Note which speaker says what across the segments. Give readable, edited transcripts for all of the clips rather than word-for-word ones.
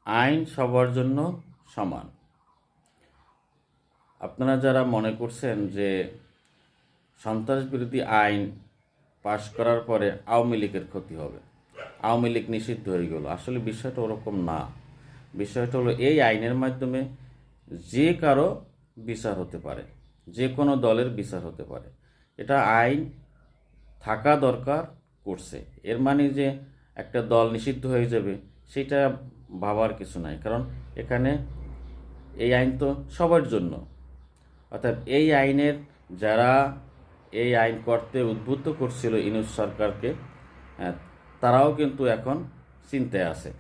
Speaker 1: আইন সবার জন্য সমান। আপনারা যারা মনে করছেন যে সন্ত্রাস বিরোধী আইন পাশ করার পরে আওয়ামী লীগের ক্ষতি হবে, আওয়ামী লীগ নিষিদ্ধ হয়ে গেল, আসলে বিষয়টা ওরকম না। বিষয়টা হলো এই আইনের মাধ্যমে যে কারো বিচার হতে পারে, যে কোনো দলের বিচার হতে পারে। এটা আইন থাকা দরকার করছে, এর মানে যে একটা দল নিষিদ্ধ হয়ে যাবে সেটা ভাবার কিছু নাই। কারণ এখানে এই আইন তো সবার জন্য, অর্থাৎ এই আইনের যারা এই আইন করতে উদ্বুদ্ধ করছিল ইউনূস সরকারকে, তারাও কিন্তু এখন চিন্তায় আছে।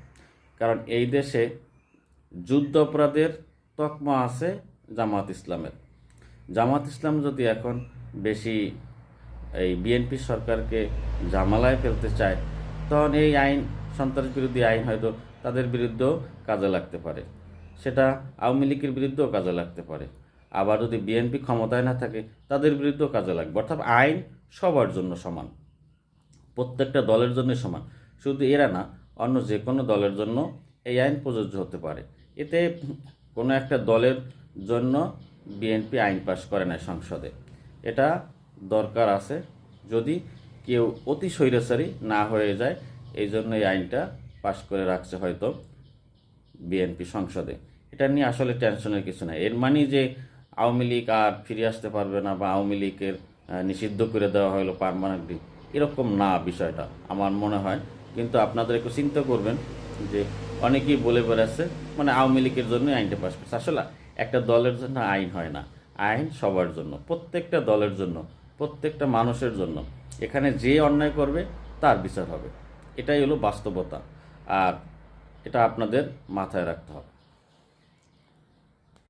Speaker 1: কারণ এই দেশে যুদ্ধ অপরাধের তকমা আছে জামাত ইসলামের। জামাত ইসলাম যদি এখন বেশি এই বিএনপি সরকারকে ঝামেলায় ফেলতে চায়, তখন এই আইন, সন্ত্রাস বিরোধী আইন হয়তো তাদের বিরুদ্ধেও কাজে লাগতে পারে, সেটা আওয়ামী লীগের বিরুদ্ধেও কাজে লাগতে পারে। আবার যদি বিএনপি ক্ষমতায় না থাকে তাদের বিরুদ্ধেও কাজে লাগবে। অর্থাৎ আইন সবার জন্য সমান, প্রত্যেকটা দলের জন্য সমান। শুধু এরা না, অন্য যে কোনো দলের জন্য এই আইন প্রযোজ্য হতে পারে। এতে কোনো একটা দলের জন্য বিএনপি আইন পাশ করে না সংসদে, এটা দরকার আছে যদি কেউ অতি স্বৈরাচারী না হয়ে যায়। এই জন্য এই আইনটা পাশ করে রাখছে হয়তো বিএনপি সংসদে। এটা নিয়ে আসলে টেনশনের কিছু নাই। এর মানে যে আওয়ামী লীগ আর ফিরে আসতে পারবে না বা আওয়ামী লীগের নিষিদ্ধ করে দেওয়া হলো পার্মানেন্টলি, এরকম না বিষয়টা আমার মনে হয়। কিন্তু আপনাদের একটু চিন্তা করবেন যে অনেকেই বলে বেড়াচ্ছে মানে আওয়ামী লীগের জন্য আইনটা পাশ করছে। আসলে একটা দলের জন্য আইন হয় না, আইন সবার জন্য, প্রত্যেকটা দলের জন্য, প্রত্যেকটা মানুষের জন্য। এখানে যে অন্যায় করবে তার বিচার হবে, এটাই হলো বাস্তবতা। আর এটা আপনাদের মাথায় রাখতে হবে।